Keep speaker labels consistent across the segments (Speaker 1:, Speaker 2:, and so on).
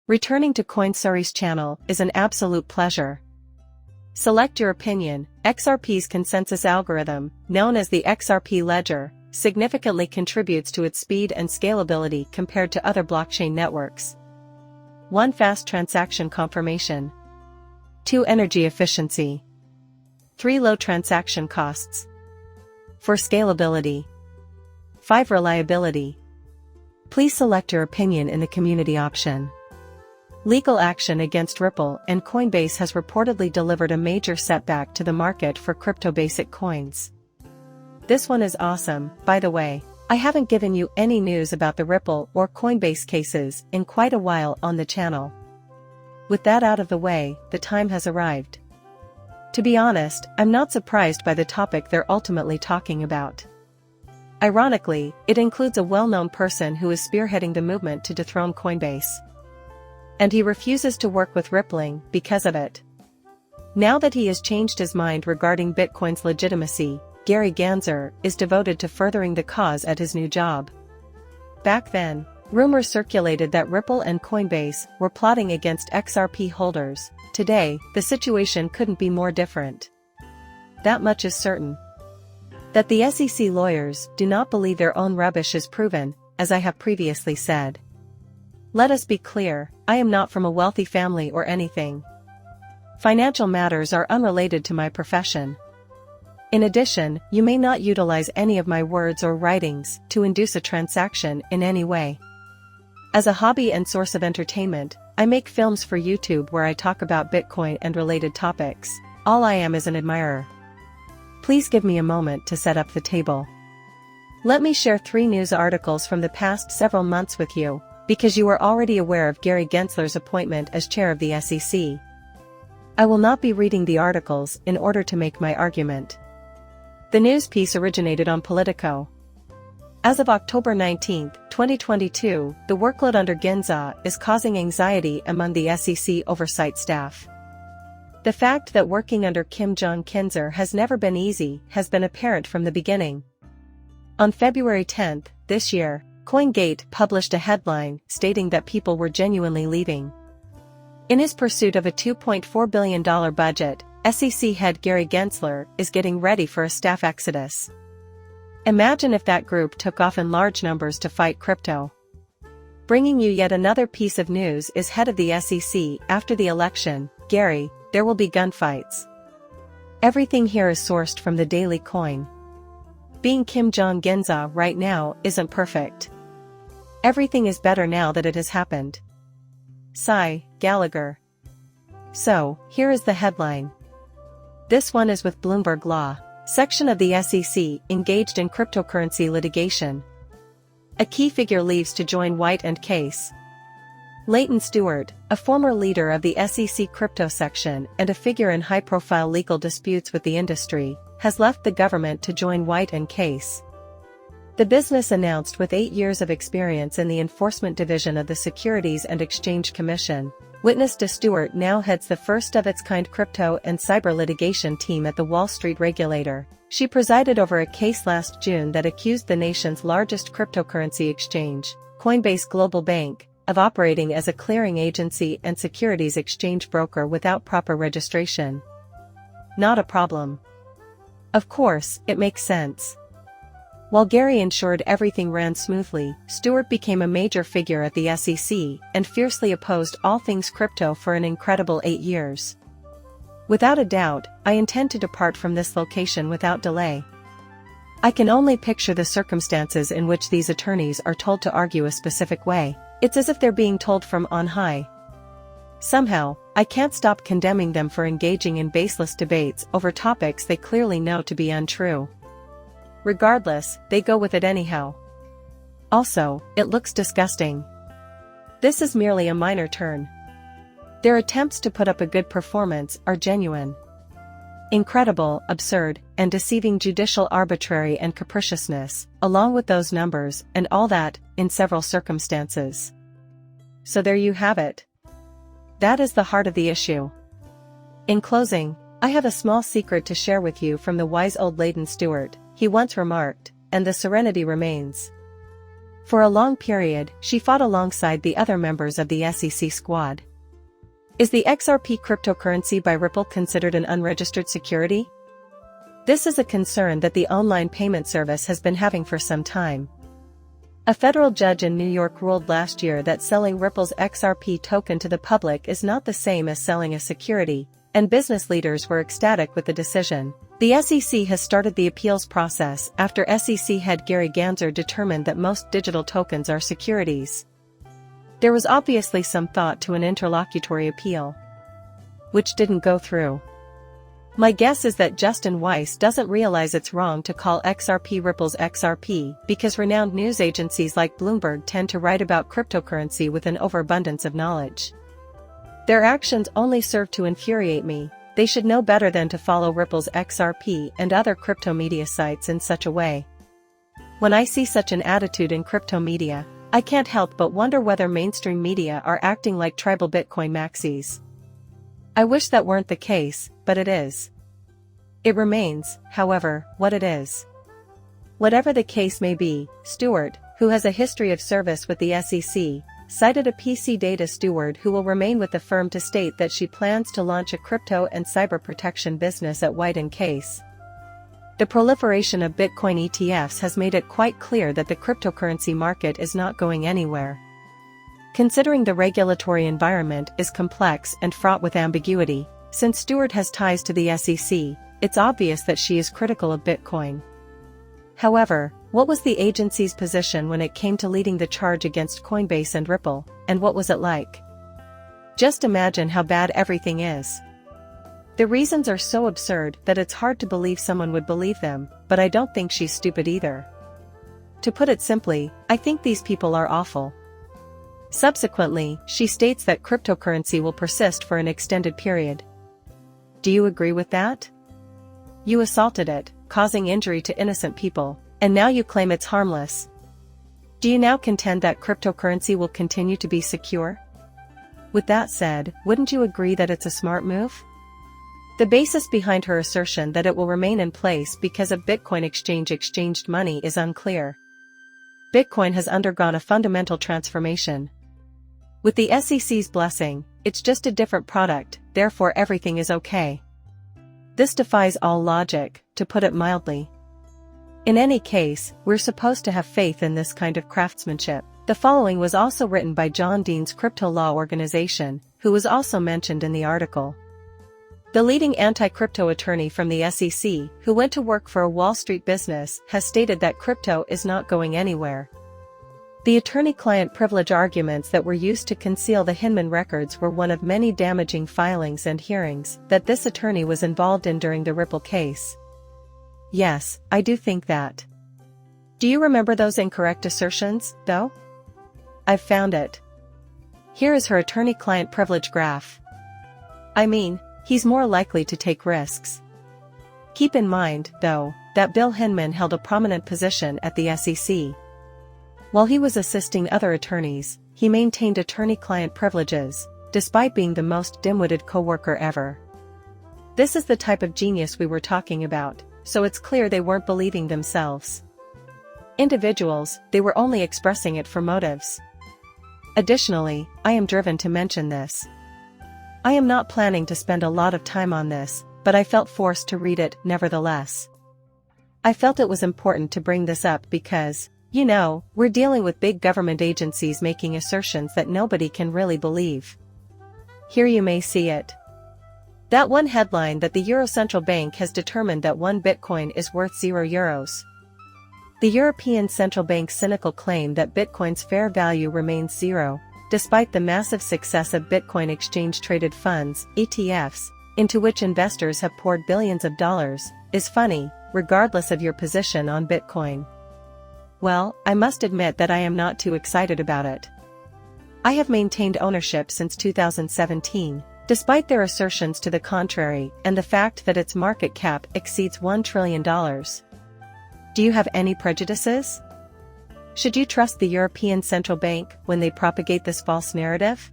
Speaker 1: Returning to CoinSuri's channel is an absolute pleasure. Select your opinion. XRP's consensus algorithm, known as the XRP ledger, significantly contributes to its speed and scalability compared to other blockchain networks. 1. Fast transaction confirmation. 2. Energy efficiency. 3. Low transaction costs. 4. Scalability. 5. Reliability. Please select your opinion in the community option. Legal action against Ripple and Coinbase has reportedly delivered a major setback to the market for crypto basic coins. This one is awesome, by the way. I haven't given you any news about the Ripple or Coinbase cases in quite a while on the channel. With that out of the way, the time has arrived. To be honest, I'm not surprised by the topic they're ultimately talking about. Ironically, it includes a well-known person who is spearheading the movement to dethrone Coinbase. And he refuses to work with Rippling because of it. Now that he has changed his mind regarding Bitcoin's legitimacy, Gary Gensler is devoted to furthering the cause at his new job. Back then, rumors circulated that Ripple and Coinbase were plotting against XRP holders. Today, the situation couldn't be more different. That much is certain. That the SEC lawyers do not believe their own rubbish is proven, as I have previously said. Let us be clear, I am not from a wealthy family or anything. Financial matters are unrelated to my profession. In addition, you may not utilize any of my words or writings to induce a transaction in any way. As a hobby and source of entertainment, I make films for YouTube where I talk about Bitcoin and related topics. All I am is an admirer. Please give me a moment to set up the table. Let me share 3 news articles from the past several months with you, because you are already aware of Gary Gensler's appointment as chair of the SEC. I will not be reading the articles in order to make my argument. The news piece originated on Politico. As of October 19, 2022, the workload under Gensler is causing anxiety among the SEC oversight staff. The fact that working under Kim Jong Gensler has never been easy has been apparent from the beginning. On February 10 this year, CoinGate published a headline stating that people were genuinely leaving. In his pursuit of a $2.4 billion budget, SEC head Gary Gensler is getting ready for a staff exodus. Imagine if that group took off in large numbers to fight crypto. Bringing you yet another piece of news is head of the SEC after the election, Gary, there will be gunfights. Everything here is sourced from the Daily Coin. Being Kim Jong Gensler right now isn't perfect. Everything is better now that it has happened. Sigh, Gallagher. So, here is the headline. This one is with Bloomberg Law, section of the SEC engaged in cryptocurrency litigation. A key figure leaves to join White and Case. Leighton Stewart, a former leader of the SEC crypto section and a figure in high-profile legal disputes with the industry, has left the government to join White and Case. The business announced with 8 years of experience in the enforcement division of the Securities and Exchange Commission. Witness to Stewart now heads the first-of-its-kind crypto and cyber litigation team at the Wall Street regulator. She presided over a case last June that accused the nation's largest cryptocurrency exchange, Coinbase Global Bank, of operating as a clearing agency and securities exchange broker without proper registration. Not a problem. Of course, it makes sense. While Gary ensured everything ran smoothly, Stewart became a major figure at the SEC and fiercely opposed all things crypto for an incredible 8 years. Without a doubt, I intend to depart from this location without delay. I can only picture the circumstances in which these attorneys are told to argue a specific way. It's as if they're being told from on high. Somehow, I can't stop condemning them for engaging in baseless debates over topics they clearly know to be untrue. Regardless, they go with it anyhow. Also, it looks disgusting. This is merely a minor turn. Their attempts to put up a good performance are genuine. Incredible, absurd, and deceiving judicial arbitrary and capriciousness, along with those numbers and all that, in several circumstances. So there you have it. That is the heart of the issue. In closing, I have a small secret to share with you from the wise old Leighton Stewart. He once remarked, and the serenity remains. For a long period, she fought alongside the other members of the SEC squad. Is the XRP cryptocurrency by Ripple considered an unregistered security? This is a concern that the online payment service has been having for some time. A federal judge in New York ruled last year that selling Ripple's XRP token to the public is not the same as selling a security, and business leaders were ecstatic with the decision. The SEC has started the appeals process after SEC head Gary Gensler determined that most digital tokens are securities. There was obviously some thought to an interlocutory appeal, which didn't go through. My guess is that Justin Weiss doesn't realize it's wrong to call XRP Ripple's XRP because renowned news agencies like Bloomberg tend to write about cryptocurrency with an overabundance of knowledge. Their actions only serve to infuriate me. They should know better than to follow Ripple's XRP and other crypto media sites in such a way. When I see such an attitude in crypto media, I can't help but wonder whether mainstream media are acting like tribal Bitcoin maxis. I wish that weren't the case, but it is. It remains, however, what it is. Whatever the case may be, Stewart, who has a history of service with the SEC, cited a PC data steward who will remain with the firm to state that she plans to launch a crypto and cyber protection business at White & Case. The proliferation of Bitcoin ETFs has made it quite clear that the cryptocurrency market is not going anywhere. Considering the regulatory environment is complex and fraught with ambiguity, since Stewart has ties to the SEC, it's obvious that she is critical of Bitcoin. However, what was the agency's position when it came to leading the charge against Coinbase and Ripple, and what was it like? Just imagine how bad everything is. The reasons are so absurd that it's hard to believe someone would believe them, but I don't think she's stupid either. To put it simply, I think these people are awful. Subsequently, she states that cryptocurrency will persist for an extended period. Do you agree with that? You assaulted it, causing injury to innocent people, and now you claim it's harmless. Do you now contend that cryptocurrency will continue to be secure? With that said, wouldn't you agree that it's a smart move? The basis behind her assertion that it will remain in place because of Bitcoin exchanged money is unclear. Bitcoin has undergone a fundamental transformation. With the SEC's blessing, it's just a different product, therefore everything is okay. This defies all logic, to put it mildly. In any case, we're supposed to have faith in this kind of craftsmanship. The following was also written by John Dean's crypto law organization, who was also mentioned in the article. The leading anti-crypto attorney from the SEC, who went to work for a Wall Street business, has stated that crypto is not going anywhere. The attorney-client privilege arguments that were used to conceal the Hinman records were one of many damaging filings and hearings that this attorney was involved in during the Ripple case. Yes, I do think that. Do you remember those incorrect assertions, though? I've found it. Here is her attorney-client privilege graph. I mean, he's more likely to take risks. Keep in mind, though, that Bill Hinman held a prominent position at the SEC. While he was assisting other attorneys, he maintained attorney-client privileges, despite being the most dim-witted co-worker ever. This is the type of genius we were talking about, so it's clear they weren't believing themselves. Individuals, they were only expressing it for motives. Additionally, I am driven to mention this. I am not planning to spend a lot of time on this, but I felt forced to read it, nevertheless. I felt it was important to bring this up because, you know, we're dealing with big government agencies making assertions that nobody can really believe. Here you may see it. That one headline that the Euro Central Bank has determined that 1 Bitcoin is worth €0. The European Central Bank's cynical claim that Bitcoin's fair value remains zero, despite the massive success of Bitcoin exchange-traded funds, ETFs, into which investors have poured billions of dollars, is funny, regardless of your position on Bitcoin. Well, I must admit that I am not too excited about it. I have maintained ownership since 2017, despite their assertions to the contrary and the fact that its market cap exceeds $1 trillion. Do you have any prejudices? Should you trust the European Central Bank when they propagate this false narrative?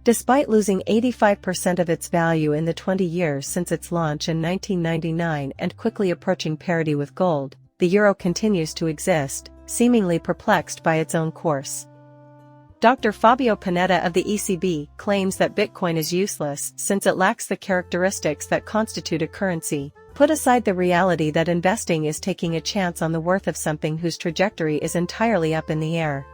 Speaker 1: Despite losing 85% of its value in the 20 years since its launch in 1999 and quickly approaching parity with gold, the euro continues to exist, seemingly perplexed by its own course. Dr. Fabio Panetta of the ECB claims that Bitcoin is useless since it lacks the characteristics that constitute a currency. Put aside the reality that investing is taking a chance on the worth of something whose trajectory is entirely up in the air.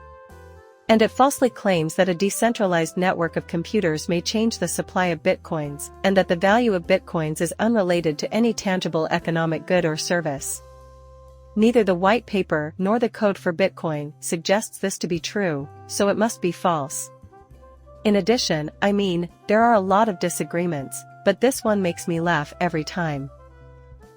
Speaker 1: And it falsely claims that a decentralized network of computers may change the supply of bitcoins, and that the value of bitcoins is unrelated to any tangible economic good or service. Neither the white paper nor the code for Bitcoin suggests this to be true, so it must be false. In addition, there are a lot of disagreements, but this one makes me laugh every time.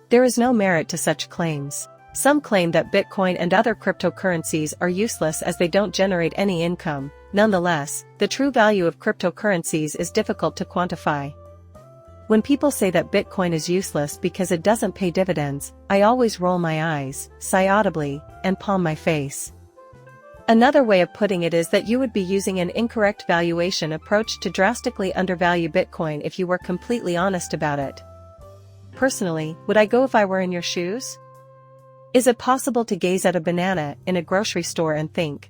Speaker 1: There is no merit to such claims. Some claim that Bitcoin and other cryptocurrencies are useless as they don't generate any income. Nonetheless, the true value of cryptocurrencies is difficult to quantify. When people say that Bitcoin is useless because it doesn't pay dividends, I always roll my eyes, sigh audibly, and palm my face. Another way of putting it is that you would be using an incorrect valuation approach to drastically undervalue Bitcoin if you were completely honest about it. Personally, would I go if I were in your shoes? Is it possible to gaze at a banana in a grocery store and think,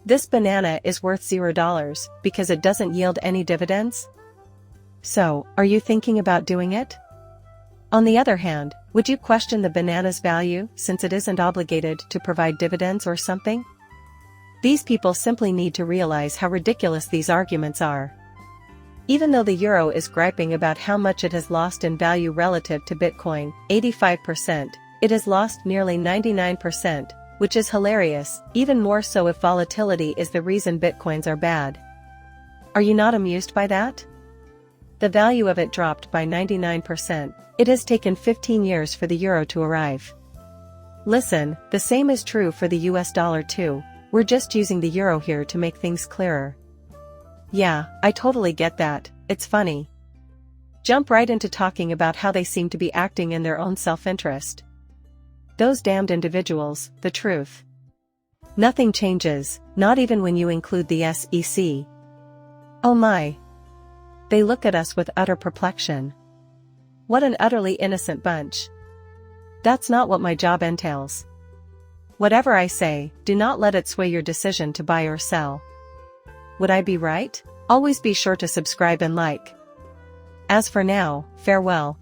Speaker 1: this banana is worth $0 because it doesn't yield any dividends? So, are you thinking about doing it? On the other hand, would you question the banana's value since it isn't obligated to provide dividends or something? These people simply need to realize how ridiculous these arguments are. Even though the euro is griping about how much it has lost in value relative to Bitcoin, 85%, it has lost nearly 99%, which is hilarious, even more so if volatility is the reason Bitcoins are bad. Are you not amused by that? The value of it dropped by 99%. It has taken 15 years for the euro to arrive. Listen, the same is true for the US dollar too. We're just using the euro here to make things clearer. Yeah, I totally get that, it's funny. Jump right into talking about how they seem to be acting in their own self-interest. Those damned individuals, the truth. Nothing changes, not even when you include the SEC. Oh my. They look at us with utter perplexion. What an utterly innocent bunch. That's not what my job entails. Whatever I say, do not let it sway your decision to buy or sell. Would I be right? Always be sure to subscribe and like. As for now, farewell.